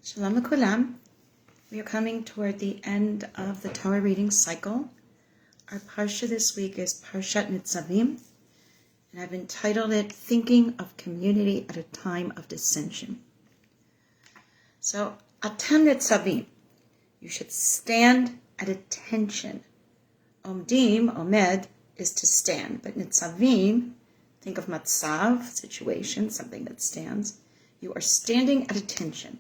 Shalom Kulam. We are coming toward the end of the Torah reading cycle. Our Parsha this week is Parshat Netzavim, and I've entitled it Thinking of Community at a Time of Dissension. So, Atem Netzavim, you should stand at attention. Omdim, Omed, is to stand, but Netzavim, think of matzav, situation, something that stands. You are standing at attention.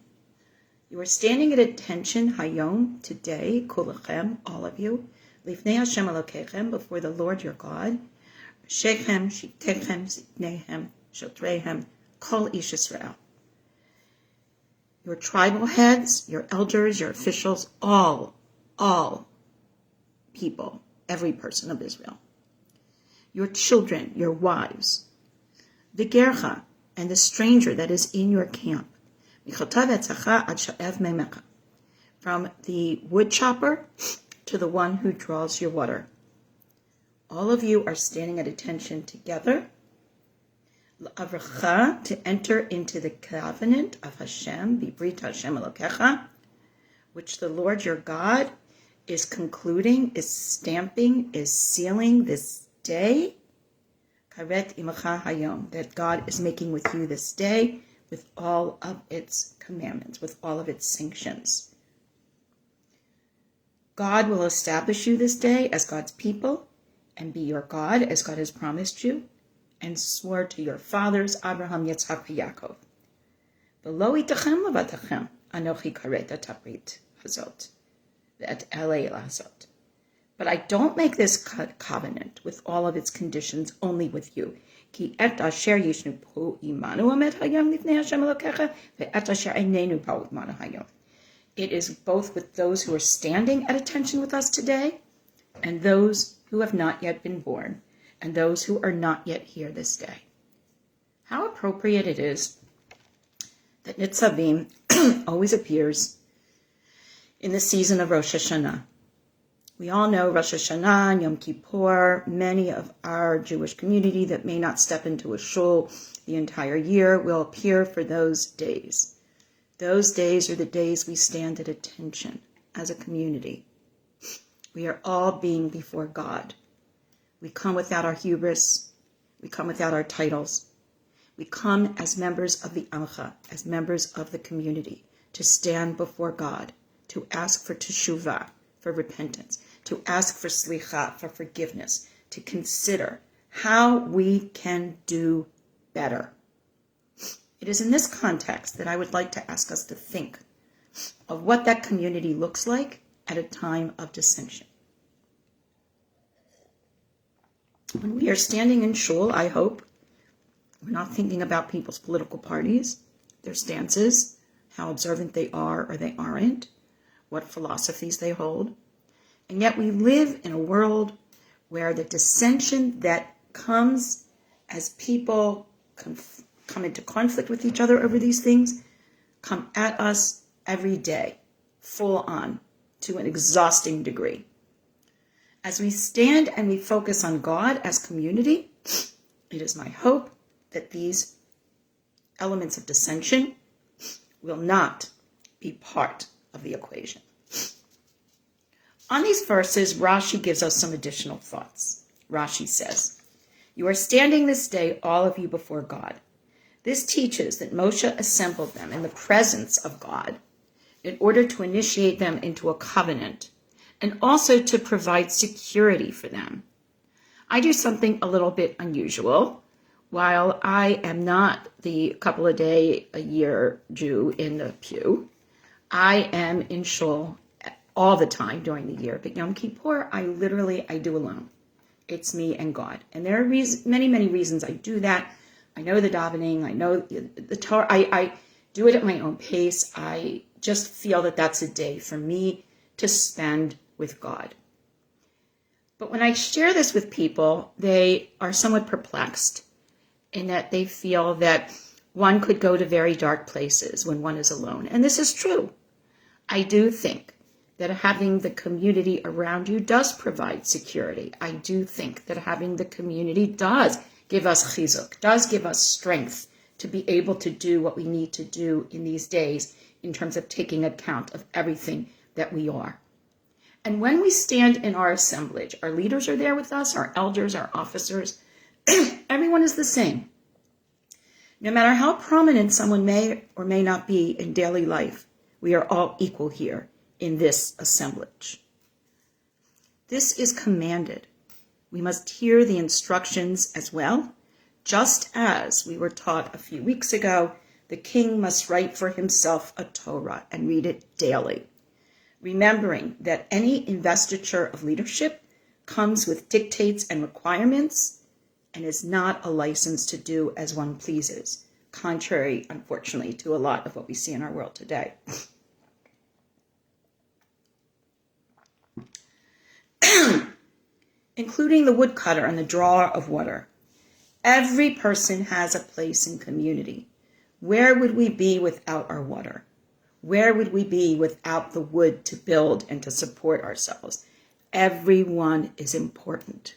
You are standing at attention, hayom, today, kulachem, all of you, lifnei Hashem Elokechem, before the Lord your God, shechem, shiktechem, ziknehem, shotrehem, kol ish Yisrael. Your tribal heads, your elders, your officials, all people, every person of Israel. Your children, your wives, the gercha, and the stranger that is in your camp. From the wood chopper to the one who draws your water. All of you are standing at attention together. To enter into the covenant of Hashem, Bibrit Hashem Elokecha, which the Lord your God is concluding, is stamping, is sealing this day. Karet imacha hayom, that God is making with you this day, with all of its commandments, with all of its sanctions. God will establish you this day as God's people and be your God as God has promised you and swore to your fathers, Abraham, Yitzhak, and Yaakov. V'lo itachem levatachem, anochi karet ataprit hazot, ve'et elei lahazot. But I don't make this covenant with all of its conditions only with you. Ki et asher yishnu po imanu amet hayom lifnei Hashem Elokecha ve'et asher einenu po imanu hayom. It is both with those who are standing at attention with us today and those who have not yet been born and those who are not yet here this day. How appropriate it is that Netzavim always appears in the season of Rosh Hashanah. We all know Rosh Hashanah and Yom Kippur. Many of our Jewish community that may not step into a shul the entire year will appear for those days. Those days are the days we stand at attention as a community. We are all being before God. We come without our hubris. We come without our titles. We come as members of the Amcha, as members of the community, to stand before God, to ask for teshuvah, for repentance, to ask for slicha, for forgiveness, to consider how we can do better. It is in this context that I would like to ask us to think of what that community looks like at a time of dissension. When we are standing in shul, I hope we're not thinking about people's political parties, their stances, how observant they are or they aren't, what philosophies they hold. And yet we live in a world where the dissension that comes as people come into conflict with each other over these things come at us every day, full on, to an exhausting degree. As we stand and we focus on God as community, it is my hope that these elements of dissension will not be part of the equation. On these verses, Rashi gives us some additional thoughts. Rashi says, "You are standing this day, all of you, before God. This teaches that Moshe assembled them in the presence of God in order to initiate them into a covenant and also to provide security for them. I do something a little bit unusual. While I am not the couple of day a year Jew in the pew, I am in shul all the time during the year. But Yom Kippur, I do alone. It's me and God. And there are many reasons I do that. I know the davening. I know the Torah. I do it at my own pace. I just feel that that's a day for me to spend with God. But when I share this with people, they are somewhat perplexed in that they feel that one could go to very dark places when one is alone. And this is true. I do think that having the community around you does provide security. I do think that having the community does give us chizuk, does give us strength to be able to do what we need to do in these days in terms of taking account of everything that we are. And when we stand in our assemblage, our leaders are there with us, our elders, our officers, everyone is the same. No matter how prominent someone may or may not be in daily life, we are all equal here in this assemblage. This is commanded. We must hear the instructions as well. Just as we were taught a few weeks ago, the king must write for himself a Torah and read it daily, remembering that any investiture of leadership comes with dictates and requirements and is not a license to do as one pleases, contrary, unfortunately, to a lot of what we see in our world today. Including the woodcutter and the drawer of water. Every person has a place in community. Where would we be without our water? Where would we be without the wood to build and to support ourselves? Everyone is important.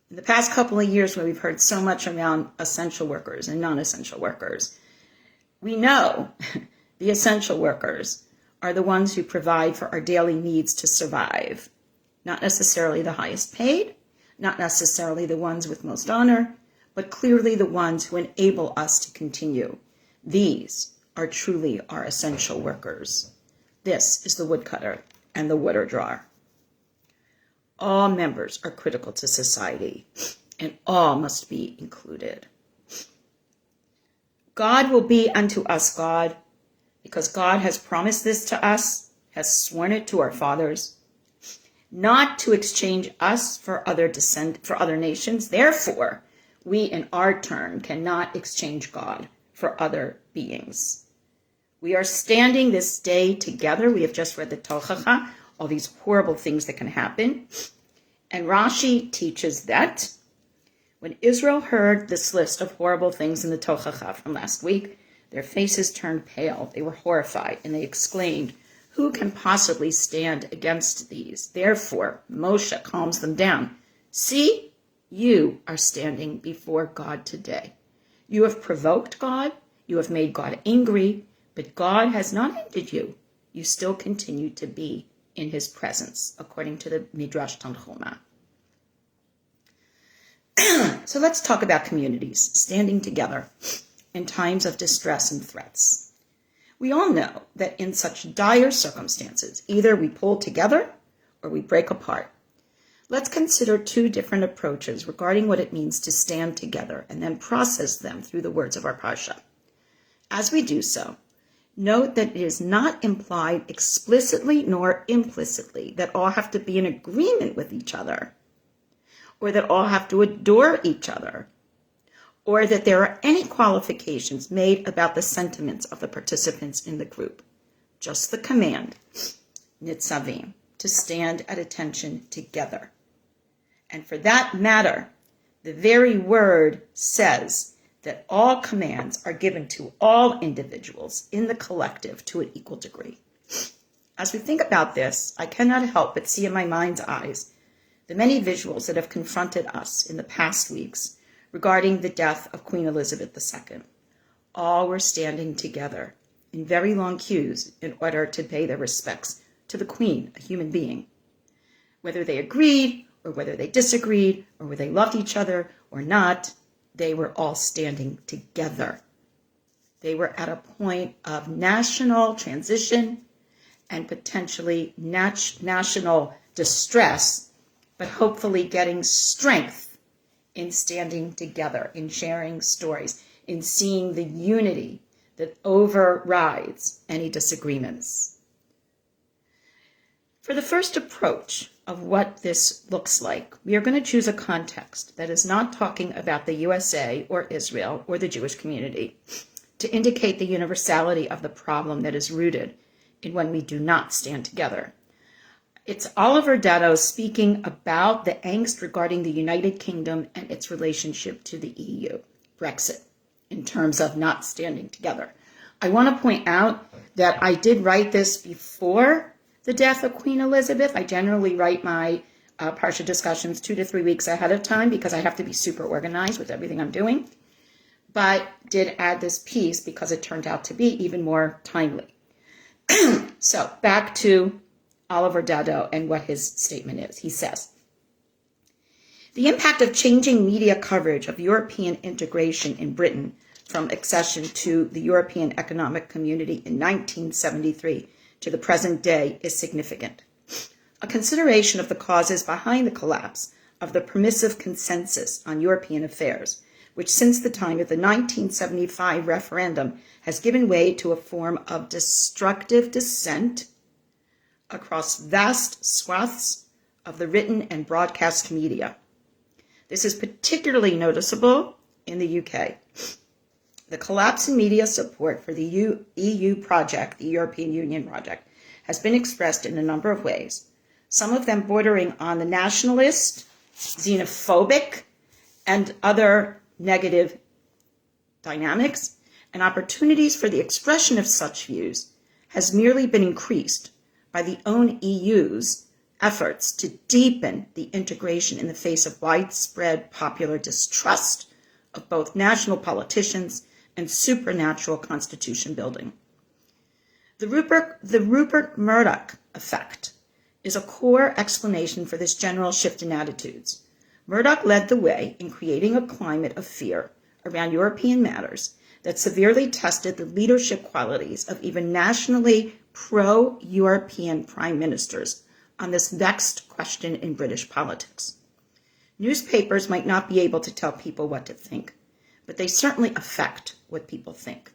In the past couple of years, where we've heard so much around essential workers and non-essential workers, we know the essential workers are the ones who provide for our daily needs to survive. Not necessarily the highest paid, not necessarily the ones with most honor, but clearly the ones who enable us to continue. These are truly our essential workers. This is the woodcutter and the water drawer. All members are critical to society, and all must be included. God will be unto us God, because God has promised this to us, has sworn it to our fathers, not to exchange us for other nations. Therefore, we in our turn cannot exchange God for other beings. We are standing this day together. We have just read the Tochacha, all these horrible things that can happen. And Rashi teaches that when Israel heard this list of horrible things in the Tochacha from last week, their faces turned pale. They were horrified, and they exclaimed, "Who can possibly stand against these?" Therefore, Moshe calms them down. "See, you are standing before God today. You have provoked God. You have made God angry, but God has not ended you. You still continue to be in his presence," according to the Midrash Tanchuma. So let's talk about communities standing together in times of distress and threats. We all know that in such dire circumstances, either we pull together or we break apart. Let's consider two different approaches regarding what it means to stand together and then process them through the words of our Parsha. As we do so, note that it is not implied explicitly nor implicitly that all have to be in agreement with each other, or that all have to adore each other, or that there are any qualifications made about the sentiments of the participants in the group. Just the command, Netzavim, to stand at attention together. And for that matter, the very word says that all commands are given to all individuals in the collective to an equal degree. As we think about this, I cannot help but see in my mind's eyes the many visuals that have confronted us in the past weeks regarding the death of Queen Elizabeth II. All were standing together in very long queues in order to pay their respects to the Queen, a human being. Whether they agreed or whether they disagreed or whether they loved each other or not, they were all standing together. They were at a point of national transition and potentially national distress, but hopefully getting strength in standing together, in sharing stories, in seeing the unity that overrides any disagreements. For the first approach of what this looks like, we are going to choose a context that is not talking about the USA or Israel or the Jewish community to indicate the universality of the problem that is rooted in when we do not stand together. It's Oliver Datto speaking about the angst regarding the United Kingdom and its relationship to the EU, Brexit, in terms of not standing together. I want to point out that I did write this before the death of Queen Elizabeth. I generally write my Parsha discussions 2 to 3 weeks ahead of time because I have to be super organized with everything I'm doing. but did add this piece because it turned out to be even more timely. So back to Oliver Dowdell and what his statement is. He says, the impact of changing media coverage of European integration in Britain from accession to the European Economic Community in 1973 to the present day is significant. A consideration of the causes behind the collapse of the permissive consensus on European affairs, which since the time of the 1975 referendum has given way to a form of destructive dissent across vast swaths of the written and broadcast media. This is particularly noticeable in the UK. The collapse in media support for the EU project, the European Union project, has been expressed in a number of ways, some of them bordering on the nationalist, xenophobic, and other negative dynamics, and opportunities for the expression of such views has merely been increased by the own EU's efforts to deepen the integration in the face of widespread popular distrust of both national politicians and supernatural constitution building. The Rupert Murdoch effect is a core explanation for this general shift in attitudes. Murdoch led the way in creating a climate of fear around European matters that severely tested the leadership qualities of even nationally pro-European prime ministers on this vexed question in British politics. Newspapers might not be able to tell people what to think, but they certainly affect what people think.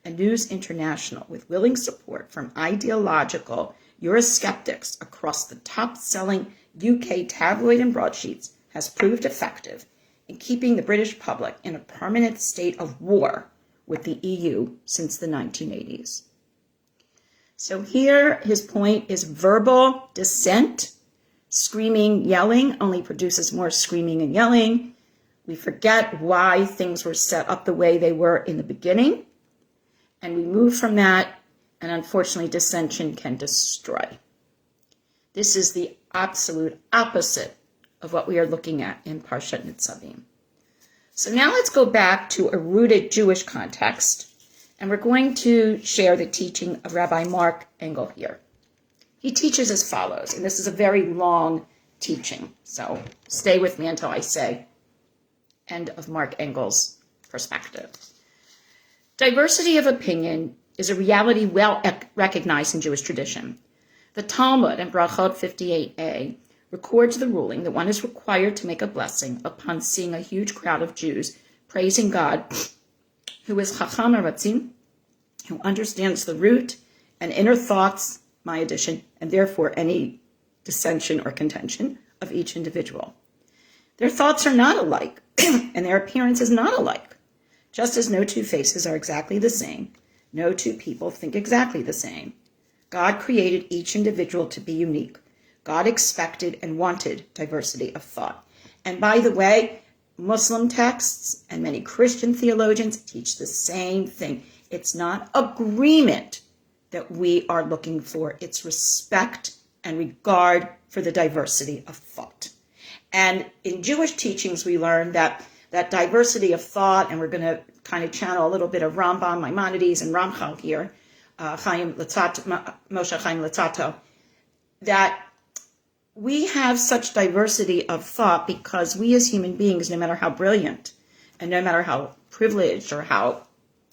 And News International, with willing support from ideological Eurosceptics across the top-selling UK tabloid and broadsheets, has proved effective in keeping the British public in a permanent state of war with the EU since the 1980s. So here his point is verbal dissent. Screaming, yelling only produces more screaming and yelling. We forget why things were set up the way they were in the beginning. And we move from that, and unfortunately dissension can destroy. This is the absolute opposite of what we are looking at in Parshat Netzavim. So now let's go back to a rooted Jewish context, and we're going to share the teaching of Rabbi Mark Engel here. He teaches as follows, and this is a very long teaching, so stay with me until I say end of Mark Engel's perspective. Diversity of opinion is a reality well recognized in Jewish tradition. The Talmud in Brachot 58a records the ruling that one is required to make a blessing upon seeing a huge crowd of Jews praising God, who is Chacham Aratzim, who understands the root and inner thoughts, my addition, and therefore any dissension or contention of each individual. Their thoughts are not alike, and their appearance is not alike. Just as no two faces are exactly the same, no two people think exactly the same. God created each individual to be unique. God expected and wanted diversity of thought. And by the way, Muslim texts and many Christian theologians teach the same thing. It's not agreement that we are looking for. It's respect and regard for the diversity of thought. And in Jewish teachings, we learn that diversity of thought, and we're going to kind of channel a little bit of Rambam, Maimonides, and Ramchal here, Moshe Chaim Latzato, that we have such diversity of thought because we as human beings, no matter how brilliant and no matter how privileged or how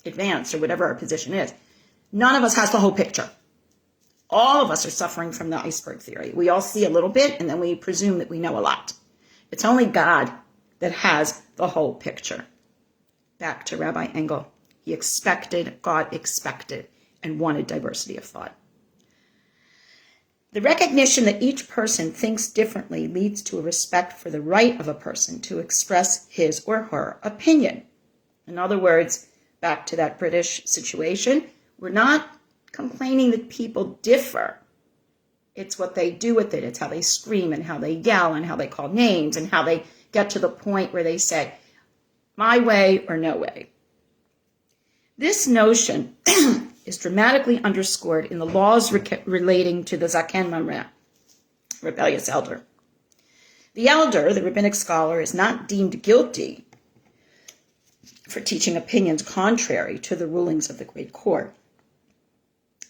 advanced or whatever our position is, none of us has the whole picture. All of us are suffering from the iceberg theory. We all see a little bit and then we presume that we know a lot. It's only God that has the whole picture. Back to Rabbi Engel. God expected and wanted diversity of thought. The recognition that each person thinks differently leads to a respect for the right of a person to express his or her opinion. In other words, back to that British situation, we're not complaining that people differ. It's what they do with it. It's how they scream and how they yell and how they call names and how they get to the point where they say, my way or no way. This notion is dramatically underscored in the laws relating to the Zaken Mamre, rebellious elder. The elder, the rabbinic scholar, is not deemed guilty for teaching opinions contrary to the rulings of the great court.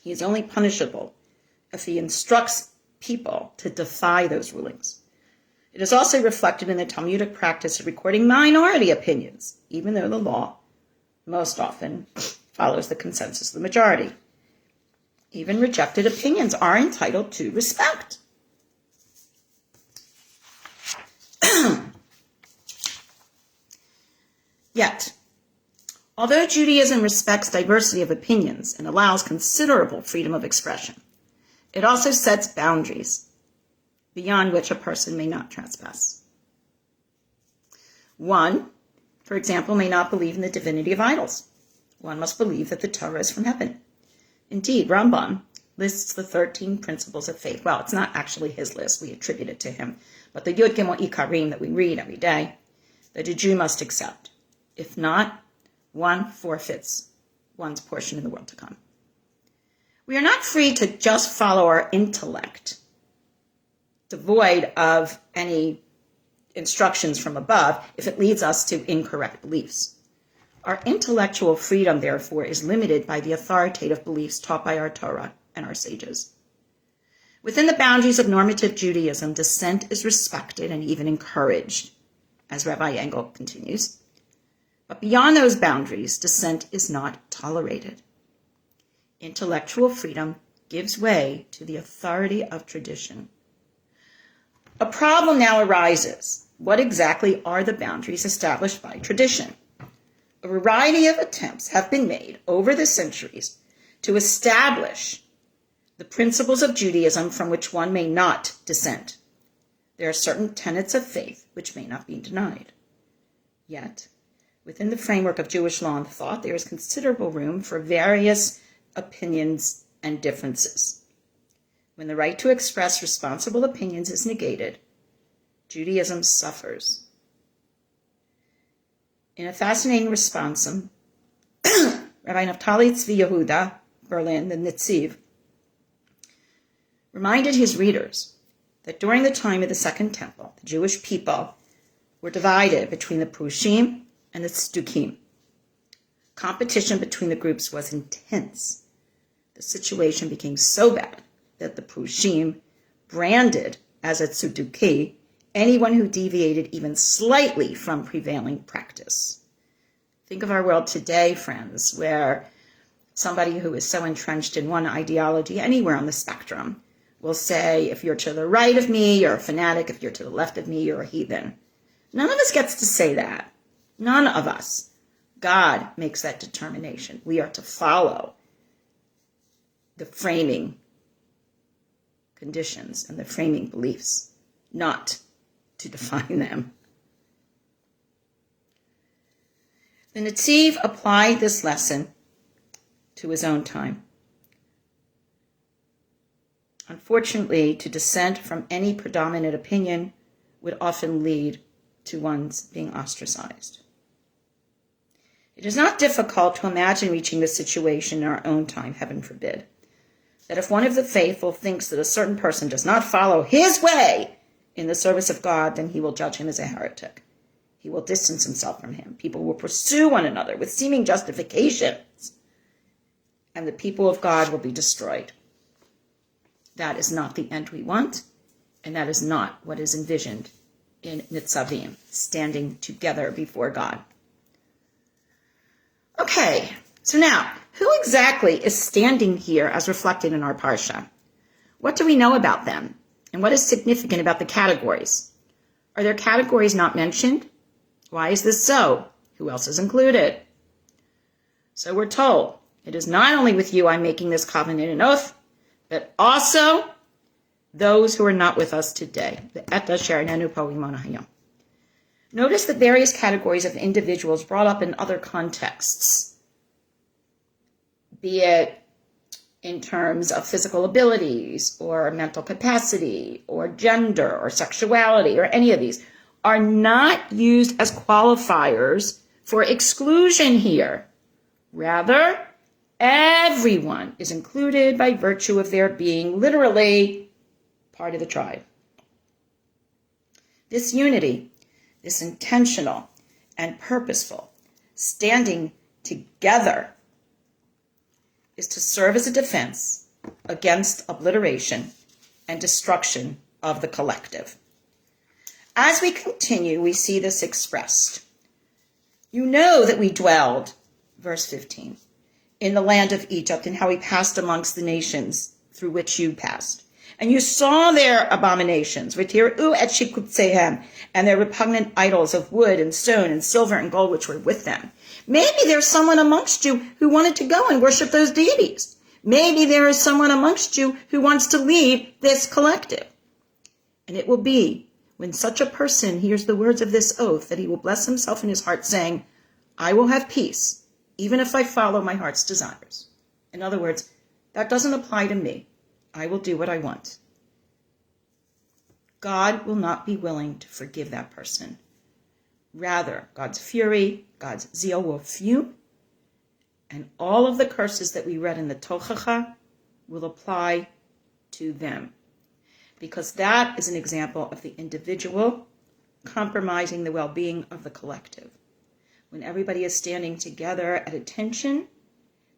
He is only punishable if he instructs people to defy those rulings. It is also reflected in the Talmudic practice of recording minority opinions, even though the law most often follows the consensus of the majority. Even rejected opinions are entitled to respect. Yet, although Judaism respects diversity of opinions and allows considerable freedom of expression, it also sets boundaries beyond which a person may not trespass. One, for example, may not believe in the divinity of idols. One must believe that the Torah is from heaven. Indeed, Rambam lists the 13 principles of faith. Well, it's not actually his list. We attribute it to him. But the Yud Gimel Ikarim that we read every day, that a Jew must accept. If not, one forfeits one's portion in the world to come. We are not free to just follow our intellect, devoid of any instructions from above, if it leads us to incorrect beliefs. Our intellectual freedom, therefore, is limited by the authoritative beliefs taught by our Torah and our sages. Within the boundaries of normative Judaism, dissent is respected and even encouraged, as Rabbi Engel continues. But beyond those boundaries, dissent is not tolerated. Intellectual freedom gives way to the authority of tradition. A problem now arises. What exactly are the boundaries established by tradition? A variety of attempts have been made over the centuries to establish the principles of Judaism from which one may not dissent. There are certain tenets of faith which may not be denied. Yet, within the framework of Jewish law and thought, there is considerable room for various opinions and differences. When the right to express responsible opinions is negated, Judaism suffers. In a fascinating responsum, Rabbi Naftali Tzvi Yehuda, Berlin, the Netziv, reminded his readers that during the time of the Second Temple, the Jewish people were divided between the Prushim and the Tzdukim. Competition between the groups was intense. The situation became so bad that the Prushim branded as a Tzduki anyone who deviated even slightly from prevailing practice. Think of our world today, friends, where somebody who is so entrenched in one ideology anywhere on the spectrum will say, if you're to the right of me, you're a fanatic. If you're to the left of me, you're a heathen. None of us gets to say that. None of us. God makes that determination. We are to follow the framing conditions and the framing beliefs, not to define them. The Netziv applied this lesson to his own time. Unfortunately, to dissent from any predominant opinion would often lead to one's being ostracized. It is not difficult to imagine reaching this situation in our own time, heaven forbid, that if one of the faithful thinks that a certain person does not follow his way in the service of God, then he will judge him as a heretic. He will distance himself from him. People will pursue one another with seeming justifications, and the people of God will be destroyed. That is not the end we want, and that is not what is envisioned in Netzavim, standing together before God. Okay, so now, who exactly is standing here as reflected in our Parsha? What do we know about them? And what is significant about the categories? Are there categories not mentioned? Why is this so? Who else is included? So we're told, it is not only with you I'm making this covenant and oath, but also those who are not with us today. Notice the various categories of individuals brought up in other contexts, be it in terms of physical abilities or mental capacity or gender or sexuality or any of these, are not used as qualifiers for exclusion here. Rather, everyone is included by virtue of their being literally part of the tribe. This unity, this intentional and purposeful standing together is to serve as a defense against obliteration and destruction of the collective. As we continue, we see this expressed. You know that we dwelled, verse 15, in the land of Egypt, and how we passed amongst the nations through which you passed. And you saw their abominations, v'tir'u et shikutzehem, and their repugnant idols of wood and stone and silver and gold which were with them. Maybe there's someone amongst you who wanted to go and worship those deities. Maybe there is someone amongst you who wants to lead this collective. And it will be when such a person hears the words of this oath that he will bless himself in his heart, saying, I will have peace, even if I follow my heart's desires. In other words, that doesn't apply to me. I will do what I want. God will not be willing to forgive that person. Rather, God's fury, God's zeal will fume, and all of the curses that we read in the Tochacha will apply to them. Because that is an example of the individual compromising the well-being of the collective. When everybody is standing together at attention,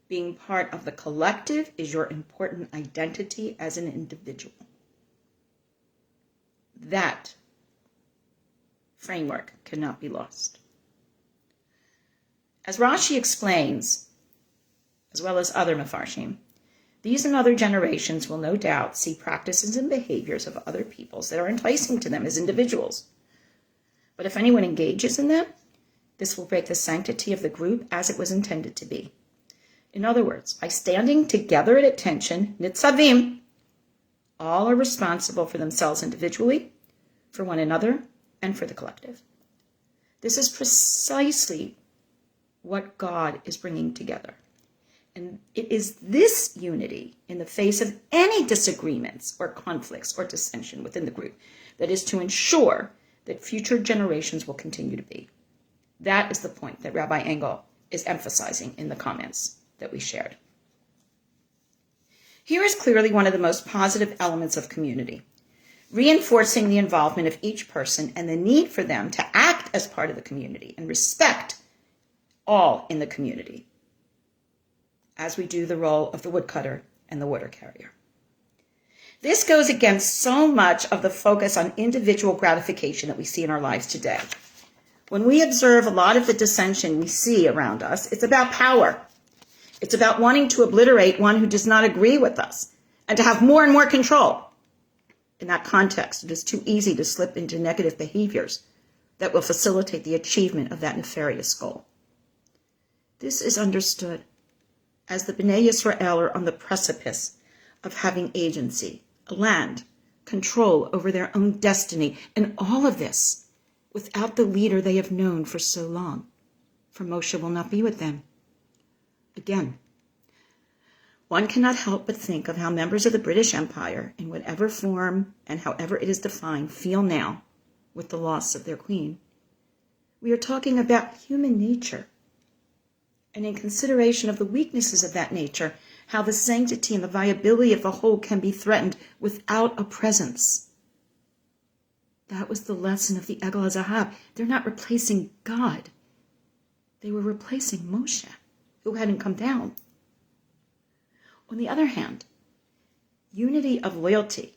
being part of the collective is your important identity as an individual. That framework cannot be lost. As Rashi explains, as well as other Mefarshim, these and other generations will no doubt see practices and behaviors of other peoples that are enticing to them as individuals. But if anyone engages in them, this will break the sanctity of the group as it was intended to be. In other words, by standing together at attention, Netzavim, all are responsible for themselves individually, for one another, and for the collective. This is precisely what God is bringing together. And it is this unity in the face of any disagreements or conflicts or dissension within the group that is to ensure that future generations will continue to be. That is the point that Rabbi Engel is emphasizing in the comments that we shared. Here is clearly one of the most positive elements of community, reinforcing the involvement of each person and the need for them to act as part of the community and respect all in the community, as we do the role of the woodcutter and the water carrier. This goes against so much of the focus on individual gratification that we see in our lives today. When we observe a lot of the dissension we see around us, it's about power. It's about wanting to obliterate one who does not agree with us and to have more and more control. In that context, it is too easy to slip into negative behaviors that will facilitate the achievement of that nefarious goal. This is understood as the Bnei Yisrael are on the precipice of having agency, land, control over their own destiny, and all of this without the leader they have known for so long, for Moshe will not be with them. Again, one cannot help but think of how members of the British Empire, in whatever form and however it is defined, feel now with the loss of their queen. We are talking about human nature, and in consideration of the weaknesses of that nature, how the sanctity and the viability of the whole can be threatened without a presence. That was the lesson of the Egel HaZahav. They're not replacing God. They were replacing Moshe, who hadn't come down. On the other hand, unity of loyalty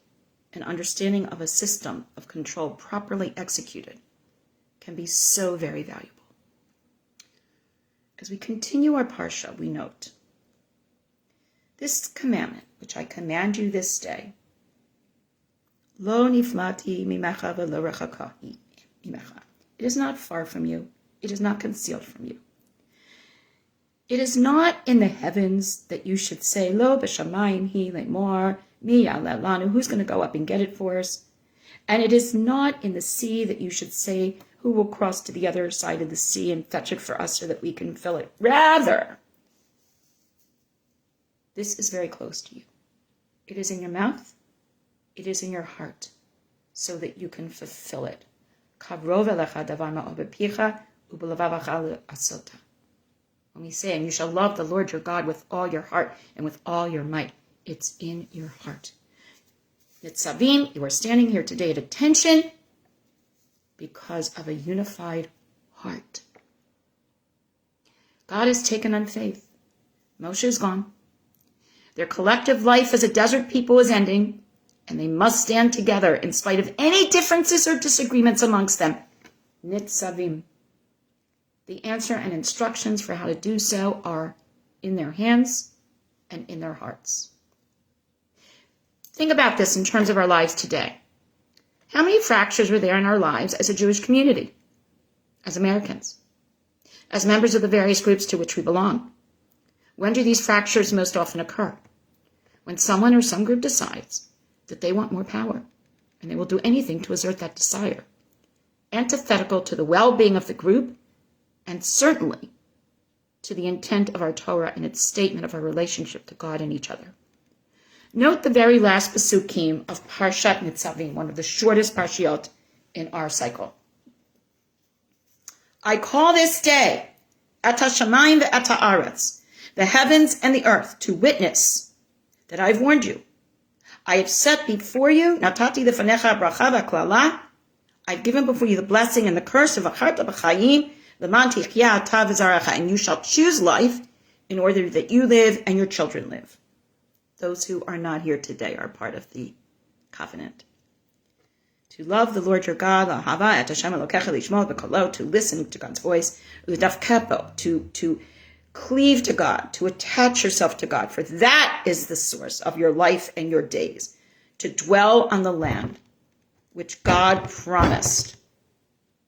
and understanding of a system of control properly executed can be so very valuable. As we continue our Parsha, we note, this commandment, which I command you this day, Lo niflati mimecha v'lo rechakahi mimecha. It is not far from you. It is not concealed from you. It is not in the heavens that you should say, Lo b'shamayim hi le'mor, mi ya'aleh lanu, who's going to go up and get it for us? And it is not in the sea that you should say, who will cross to the other side of the sea and fetch it for us so that we can fill it. Rather, this is very close to you. It is in your mouth. It is in your heart, so that you can fulfill it. When we say, and you shall love the Lord your God with all your heart and with all your might, it's in your heart. Netzavim, you are standing here today at attention because of a unified heart. God has taken on faith. Moshe is gone. Their collective life as a desert people is ending, and they must stand together in spite of any differences or disagreements amongst them. Netzavim. The answer and instructions for how to do so are in their hands and in their hearts. Think about this in terms of our lives today. How many fractures were there in our lives as a Jewish community, as Americans, as members of the various groups to which we belong? When do these fractures most often occur? When someone or some group decides that they want more power, and they will do anything to assert that desire, antithetical to the well-being of the group, and certainly to the intent of our Torah and its statement of our relationship to God and each other. Note the very last Pesukim of Parshat Netzavim, one of the shortest Parshiot in our cycle. I call this day, Eta Shamayim ve'eta Aretz, the heavens and the earth, to witness that I've warned you. I have set before you, Natati lefanecha bracha v'klala, I've given before you the blessing and the curse of Acharta b'chayim, l'man tichya ata v'zarecha, and you shall choose life in order that you live and your children live. Those who are not here today are part of the covenant. To love the Lord your God, lahava et Hashem elokecha lishmo b'kolo, to listen to God's voice, u'dafkepo, to cleave to God, to attach yourself to God, for that is the source of your life and your days, to dwell on the land which God promised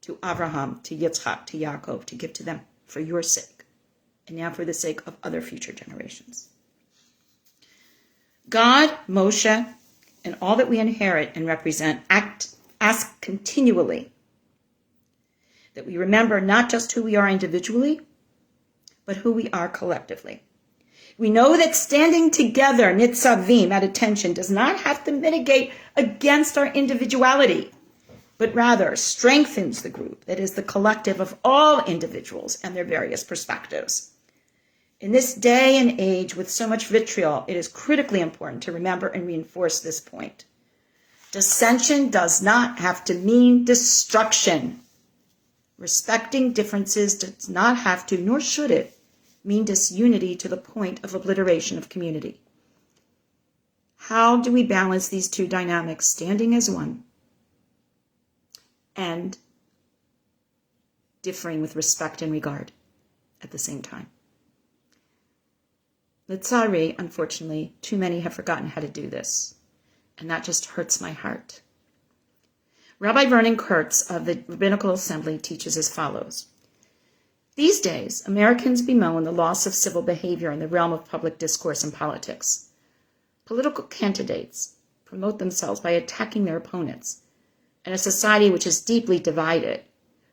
to Abraham, to Yitzchak, to Yaakov, to give to them for your sake, and now for the sake of other future generations. God, Moshe, and all that we inherit and represent ask continually that we remember not just who we are individually, but who we are collectively. We know that standing together, Netzavim, at attention, does not have to mitigate against our individuality, but rather strengthens the group that is the collective of all individuals and their various perspectives. In this day and age with so much vitriol, it is critically important to remember and reinforce this point. Dissension does not have to mean destruction. Respecting differences does not have to, nor should it, mean disunity to the point of obliteration of community. How do we balance these two dynamics, standing as one and differing with respect and regard at the same time? L'tzari, unfortunately, too many have forgotten how to do this, and that just hurts my heart. Rabbi Vernon Kurtz of the Rabbinical Assembly teaches as follows. These days, Americans bemoan the loss of civil behavior in the realm of public discourse and politics. Political candidates promote themselves by attacking their opponents, and a society which is deeply divided,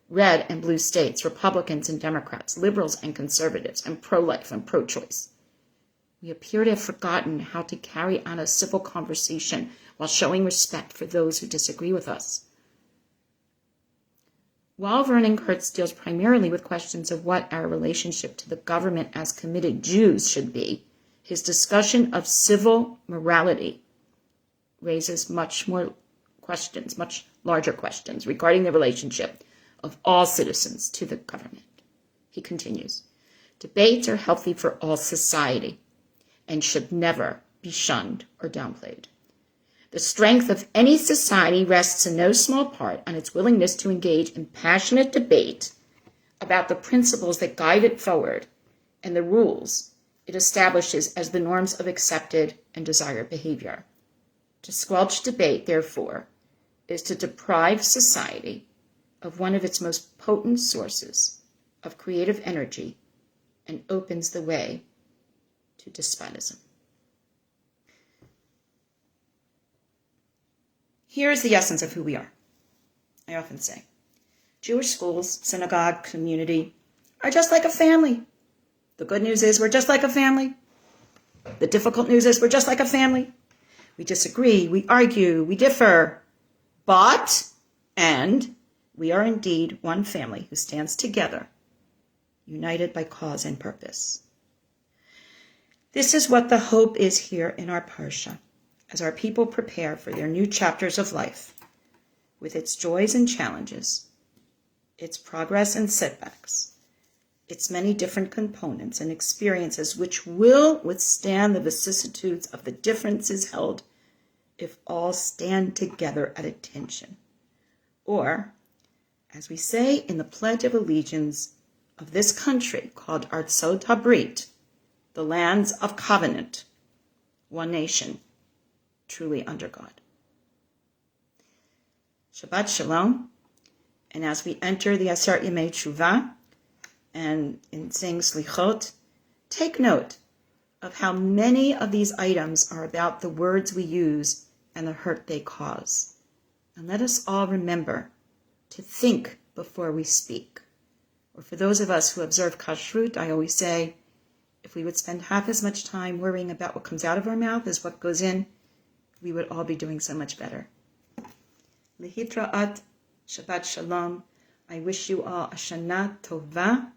red and blue states, Republicans and Democrats, liberals and conservatives, and pro-life and pro-choice. We appear to have forgotten how to carry on a civil conversation while showing respect for those who disagree with us. While Vernon Kurtz deals primarily with questions of what our relationship to the government as committed Jews should be, his discussion of civil morality raises much larger questions regarding the relationship of all citizens to the government. He continues, debates are healthy for all society and should never be shunned or downplayed. The strength of any society rests in no small part on its willingness to engage in passionate debate about the principles that guide it forward and the rules it establishes as the norms of accepted and desired behavior. To squelch debate, therefore, is to deprive society of one of its most potent sources of creative energy and opens the way to despotism. Here is the essence of who we are. I often say, Jewish schools, synagogue, community are just like a family. The good news is we're just like a family. The difficult news is we're just like a family. We disagree, we argue, we differ, but we are indeed one family who stands together, united by cause and purpose. This is what the hope is here in our Parsha, as our people prepare for their new chapters of life, with its joys and challenges, its progress and setbacks, its many different components and experiences which will withstand the vicissitudes of the differences held if all stand together at attention. Or, as we say in the Pledge of Allegiance of this country called Artsot Habrit, the lands of covenant, one nation, truly under God. Shabbat Shalom, and as we enter the Aseret Yemei Teshuvah and in saying Slichot, take note of how many of these items are about the words we use and the hurt they cause. And let us all remember to think before we speak. Or for those of us who observe kashrut, I always say, if we would spend half as much time worrying about what comes out of our mouth as what goes in, we would all be doing so much better. Lehitraat, Shabbat Shalom. I wish you all a Shana Tova,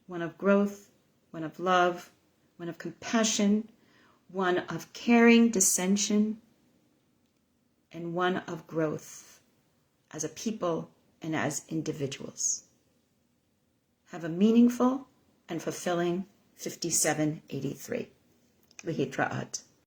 one of growth, one of love, one of compassion, one of caring dissension, and one of growth as a people and as individuals. Have a meaningful and fulfilling 5783. Lehitraat.